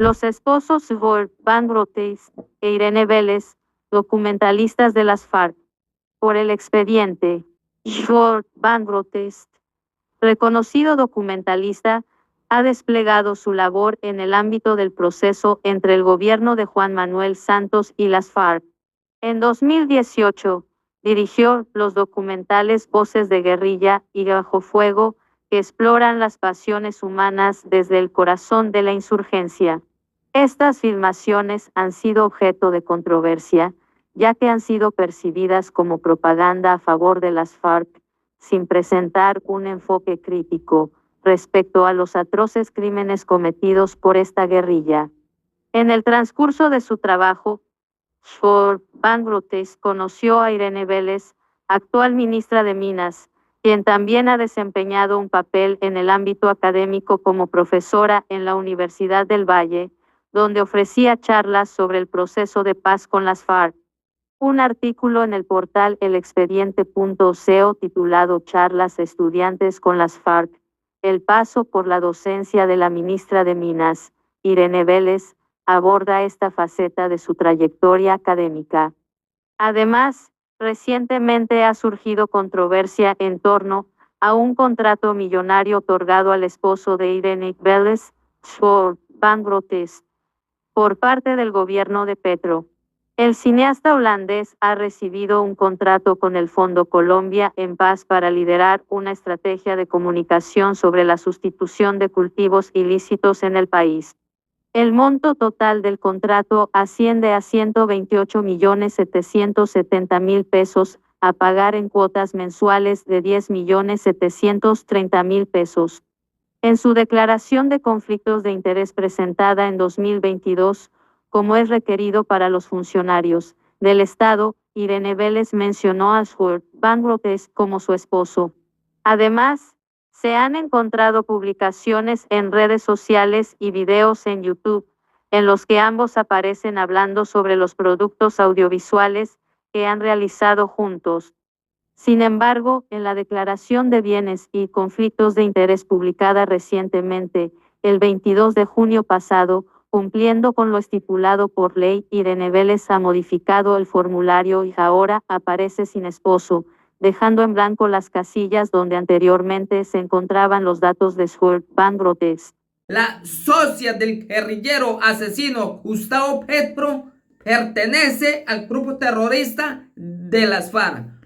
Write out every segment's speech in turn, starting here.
Los esposos Svor Van Brotes e Irene Vélez, documentalistas de las FARC. Por el expediente, Svor Van Brotes, reconocido documentalista, ha desplegado su labor en el ámbito del proceso entre el gobierno de Juan Manuel Santos y las FARC. En 2018, dirigió los documentales Voces de Guerrilla y Bajo Fuego, que exploran las pasiones humanas desde el corazón de la insurgencia. Estas filmaciones han sido objeto de controversia, ya que han sido percibidas como propaganda a favor de las FARC, sin presentar un enfoque crítico respecto a los atroces crímenes cometidos por esta guerrilla. En el transcurso de su trabajo, Svor Van Brotes conoció a Irene Vélez, actual ministra de Minas, quien también ha desempeñado un papel en el ámbito académico como profesora en la Universidad del Valle, donde ofrecía charlas sobre el proceso de paz con las FARC. Un artículo en el portal elexpediente.co titulado Charlas estudiantes con las FARC, el paso por la docencia de la ministra de Minas, Irene Vélez, aborda esta faceta de su trayectoria académica. Además, recientemente ha surgido controversia en torno a un contrato millonario otorgado al esposo de Irene Vélez, Svor Van Brotes, por parte del gobierno de Petro. El cineasta holandés ha recibido un contrato con el Fondo Colombia en Paz para liderar una estrategia de comunicación sobre la sustitución de cultivos ilícitos en el país. El monto total del contrato asciende a 128.770.000 pesos, a pagar en cuotas mensuales de 10.730.000 pesos. En su declaración de conflictos de interés presentada en 2022, como es requerido para los funcionarios del Estado, Irene Vélez mencionó a Svor Van Brotes como su esposo. Además, se han encontrado publicaciones en redes sociales y videos en YouTube, en los que ambos aparecen hablando sobre los productos audiovisuales que han realizado juntos. Sin embargo, en la Declaración de Bienes y Conflictos de Interés publicada recientemente, el 22 de junio pasado, cumpliendo con lo estipulado por ley, Irene Vélez ha modificado el formulario y ahora aparece sin esposo, dejando en blanco las casillas donde anteriormente se encontraban los datos de Svor Van Brotes. La socia del guerrillero asesino Gustavo Petro pertenece al grupo terrorista de las FARC.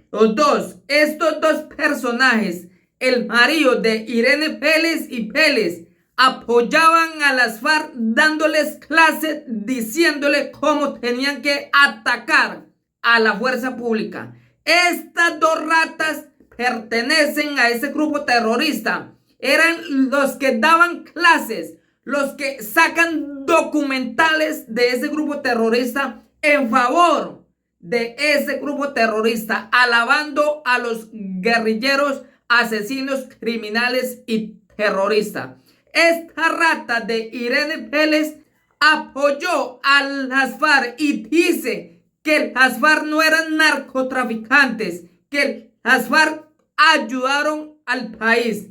Estos dos personajes, el marido de Irene Vélez y Vélez, apoyaban a las FARC dándoles clases, diciéndole cómo tenían que atacar a la fuerza pública. Estas dos ratas pertenecen a ese grupo terrorista. Eran los que daban clases, los que sacan documentales de ese grupo terrorista en favor de ese grupo terrorista, alabando a los guerrilleros, asesinos, criminales y terroristas. Esta rata de Irene Vélez apoyó a las FARC y dice que las FARC no eran narcotraficantes, que las FARC ayudaron al país.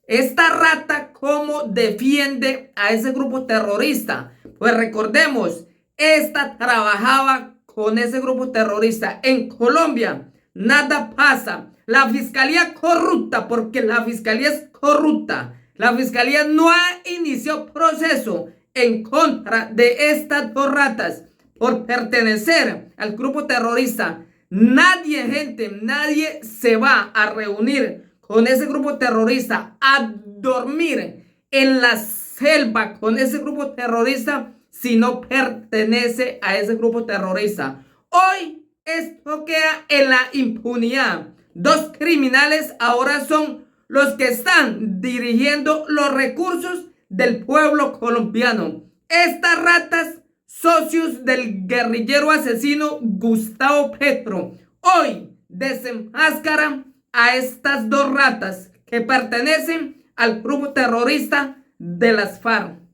Esta rata, ¿cómo defiende a ese grupo terrorista? Pues recordemos, esta trabajaba con ese grupo terrorista. En Colombia nada pasa. La fiscalía corrupta, porque la fiscalía es corrupta. La fiscalía no ha iniciado proceso en contra de estas dos ratas por pertenecer al grupo terrorista. Nadie se va a reunir con ese grupo terrorista, a dormir en la selva con ese grupo terrorista si no pertenece a ese grupo terrorista. Hoy esto queda en la impunidad. Dos criminales ahora son los que están dirigiendo los recursos del pueblo colombiano. Estas ratas, socios del guerrillero asesino Gustavo Petro, hoy desenmascaran a estas dos ratas que pertenecen al grupo terrorista de las FARC.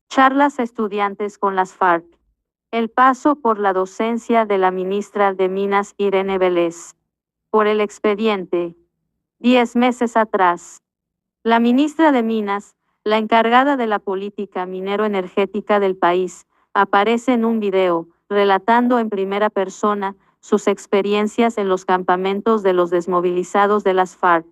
Charlas estudiantes con las FARC. El paso por la docencia de la ministra de Minas Irene Vélez. Por el expediente. 10 meses atrás. La ministra de Minas, la encargada de la política minero-energética del país, aparece en un video, relatando en primera persona sus experiencias en los campamentos de los desmovilizados de las FARC.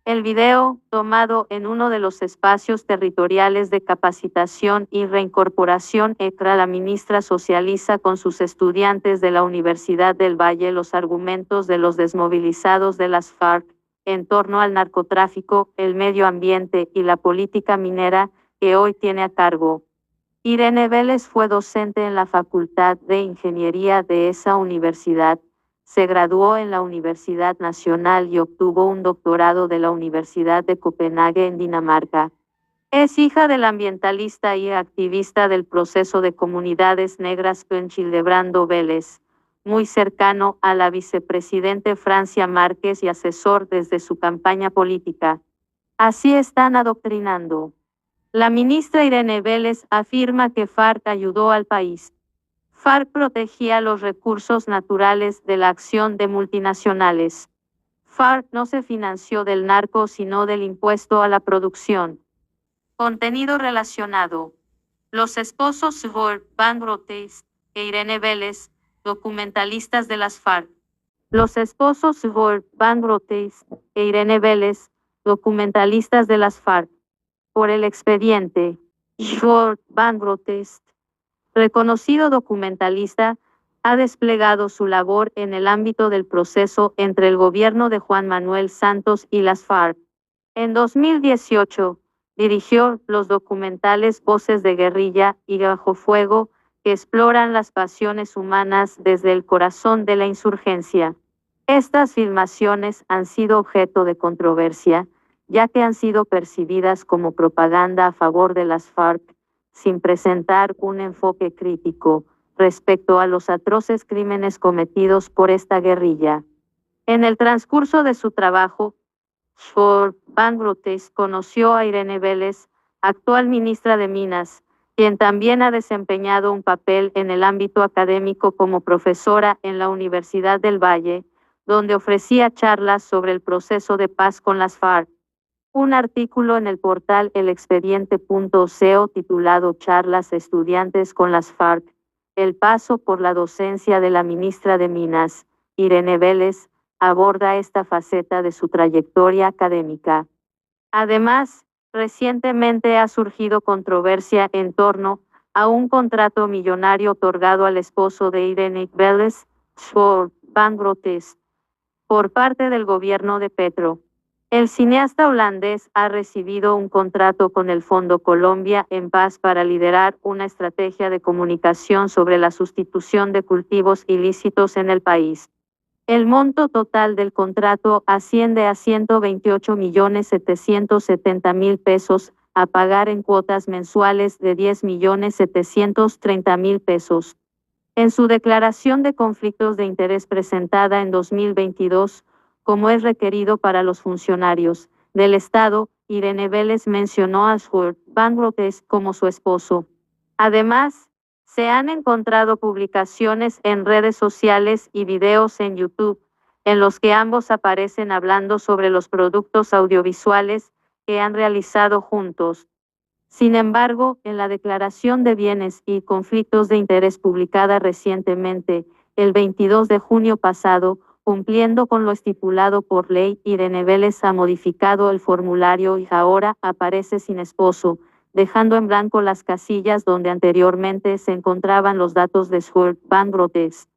El video, tomado en uno de los espacios territoriales de capacitación y reincorporación ECRA, la ministra socializa con sus estudiantes de la Universidad del Valle los argumentos de los desmovilizados de las FARC en torno al narcotráfico, el medio ambiente y la política minera que hoy tiene a cargo. Irene Vélez fue docente en la Facultad de Ingeniería de esa universidad. Se graduó en la Universidad Nacional y obtuvo un doctorado de la Universidad de Copenhague en Dinamarca. Es hija del ambientalista y activista del proceso de comunidades negras Hildebrando Vélez, muy cercano a la vicepresidente Francia Márquez y asesor desde su campaña política. Así están adoctrinando. La ministra Irene Vélez afirma que FARC ayudó al país. FARC protegía los recursos naturales de la acción de multinacionales. FARC no se financió del narco sino del impuesto a la producción. Contenido relacionado. Los esposos Jörg Van Rotteist e Irene Vélez, documentalistas de las FARC. Los esposos Jörg Van Rotteist e Irene Vélez, documentalistas de las FARC. Por el expediente, Jörg Van Rotteist, reconocido documentalista, ha desplegado su labor en el ámbito del proceso entre el gobierno de Juan Manuel Santos y las FARC. En 2018, dirigió los documentales Voces de Guerrilla y Bajo Fuego, que exploran las pasiones humanas desde el corazón de la insurgencia. Estas filmaciones han sido objeto de controversia, ya que han sido percibidas como propaganda a favor de las FARC, sin presentar un enfoque crítico respecto a los atroces crímenes cometidos por esta guerrilla. En el transcurso de su trabajo, Jörg Van Rotteist conoció a Irene Vélez, actual ministra de Minas, quien también ha desempeñado un papel en el ámbito académico como profesora en la Universidad del Valle, donde ofrecía charlas sobre el proceso de paz con las FARC. Un artículo en el portal elexpediente.co titulado Charlas estudiantes con las FARC, el paso por la docencia de la ministra de Minas, Irene Vélez, aborda esta faceta de su trayectoria académica. Además, recientemente ha surgido controversia en torno a un contrato millonario otorgado al esposo de Irene Vélez, Jörg Van Rotteist, por parte del gobierno de Petro. El cineasta holandés ha recibido un contrato con el Fondo Colombia en Paz para liderar una estrategia de comunicación sobre la sustitución de cultivos ilícitos en el país. El monto total del contrato asciende a 128.770.000 pesos, a pagar en cuotas mensuales de 10.730.000 pesos. En su declaración de conflictos de interés presentada en 2022, como es requerido para los funcionarios del Estado, Irene Vélez mencionó a Jörg Van Rotteist como su esposo. Además, se han encontrado publicaciones en redes sociales y videos en YouTube, en los que ambos aparecen hablando sobre los productos audiovisuales que han realizado juntos. Sin embargo, en la Declaración de Bienes y Conflictos de Interés publicada recientemente, el 22 de junio pasado, cumpliendo con lo estipulado por ley, Irene Vélez ha modificado el formulario y ahora aparece sin esposo, dejando en blanco las casillas donde anteriormente se encontraban los datos de Jörg Van Rotteist.